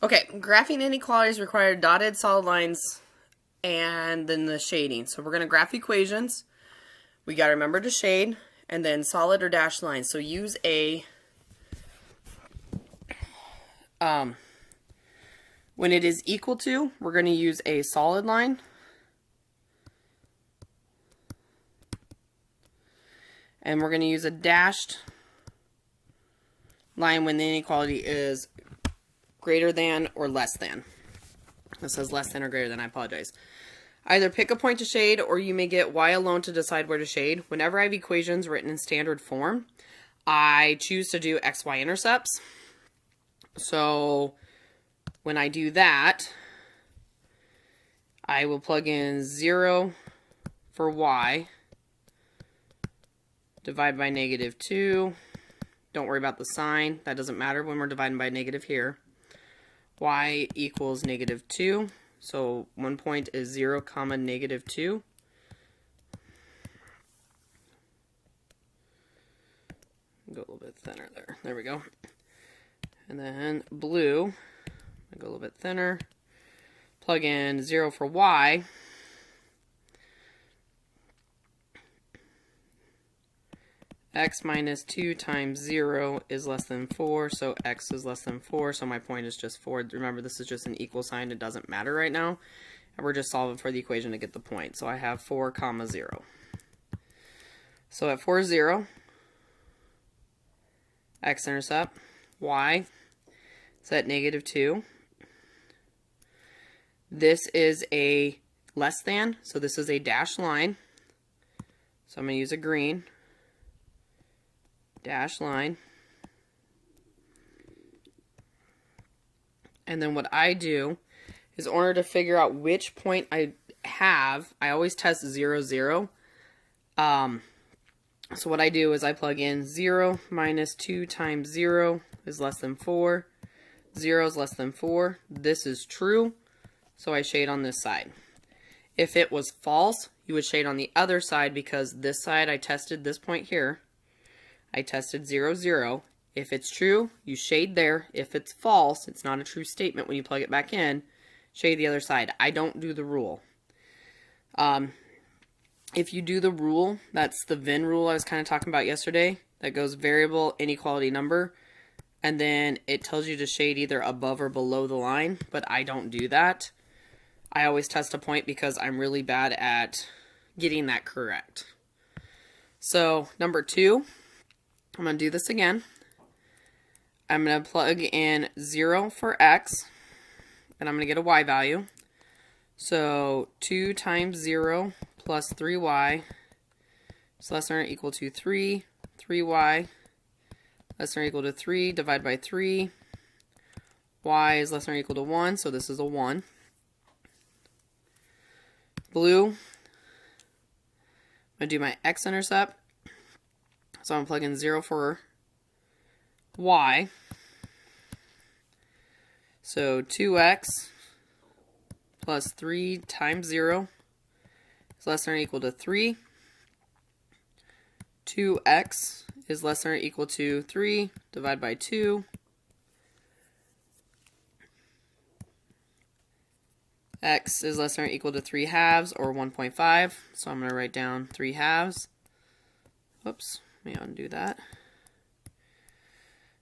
Okay, graphing inequalities require dotted solid lines and then the shading. So we're going to graph equations. We got to remember to shade and then solid or dashed lines. So use a when it is equal to, we're going to use a solid line. And we're going to use a dashed line when the inequality is greater than or less than. This says less than or greater than, I apologize. Either pick a point to shade or you may get y alone to decide where to shade. Whenever I have equations written in standard form, I choose to do x, y intercepts. So when I do that, I will plug in 0 for y, divide by -2. Don't worry about the sign. That doesn't matter when we're dividing by negative here. Y equals -2. So one point is 0, -2. Go a little bit thinner there. There we go. And then blue, go a little bit thinner. Plug in 0 for y. X minus 2 times 0 is less than 4, so x is less than 4, so my point is just 4. Remember, this is just an equal sign. It doesn't matter right now. And we're just solving for the equation to get the point. So I have 4, 0. So at 4, 0, x-intercept, y is at -2. This is a less than, so this is a dashed line. So I'm going to use a green dash line. And then what I do is, in order to figure out which point I have, I always test 0, 0. So what I do is I plug in 0 minus 2 times 0 is less than 4. 0 is less than 4. This is true, so I shade on this side. If it was false, you would shade on the other side, because this side I tested this point here. I tested 0, 0. If it's true, you shade there. If it's false, it's not a true statement when you plug it back in, shade the other side. I don't do the rule. If you do the rule, that's the Venn rule I was kind of talking about yesterday, that goes variable, inequality, number, and then it tells you to shade either above or below the line, but I don't do that. I always test a point because I'm really bad at getting that correct. So number 2, I'm going to do this again. I'm going to plug in 0 for x, and I'm going to get a y value. So 2 times 0 plus 3y is less than or equal to 3. 3y less than or equal to 3. Divide by 3. Y is less than or equal to 1, so this is a 1. Blue, I'm going to do my x-intercept. So I'm going to plug in 0 for y. So 2x plus 3 times 0 is less than or equal to 3. 2x is less than or equal to 3. Divide by 2. X is less than or equal to 3 halves, or 1.5. So I'm going to write down 3 halves. Whoops. Let me undo that.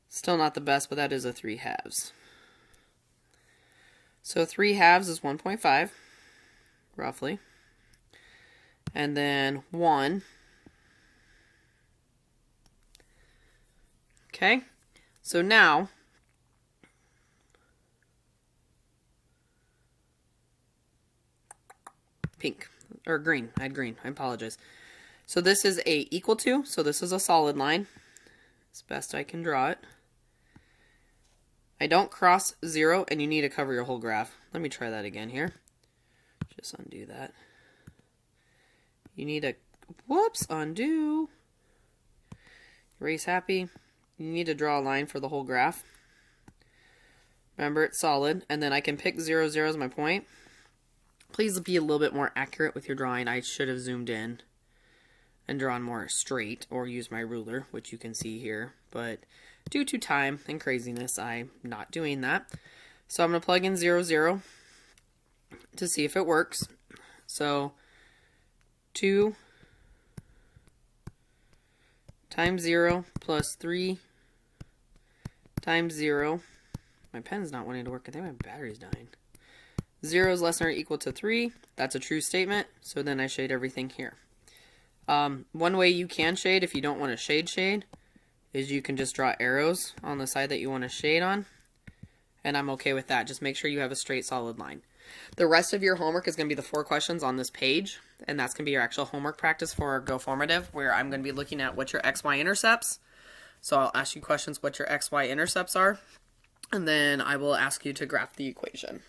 Still not the best, but that is a 3 halves. So 3 halves is 1.5, roughly. And then 1. Okay, so now pink, or green. I had green. I apologize. So this is a equal to, so this is a solid line. As best I can draw it. I don't cross 0, and you need to cover your whole graph. Let me try that again here. Just undo that. You need to, whoops, undo. Erase happy. You need to draw a line for the whole graph. Remember, it's solid, and then I can pick 0, 0 as my point. Please be a little bit more accurate with your drawing. I should have zoomed in and drawn more straight, or use my ruler, which you can see here. But due to time and craziness, I'm not doing that. So I'm going to plug in 0, 0 to see if it works. So 2 times 0 plus 3 times 0. My pen's not wanting to work. I think my battery's dying. 0 is less than or equal to 3. That's a true statement. So then I shade everything here. One way you can shade if you don't want to shade is you can just draw arrows on the side that you want to shade on. And I'm okay with that. Just make sure you have a straight solid line. The rest of your homework is going to be the 4 questions on this page. And that's going to be your actual homework practice for Go Formative, where I'm going to be looking at what your XY intercepts. So I'll ask you questions what your XY intercepts are. And then I will ask you to graph the equation.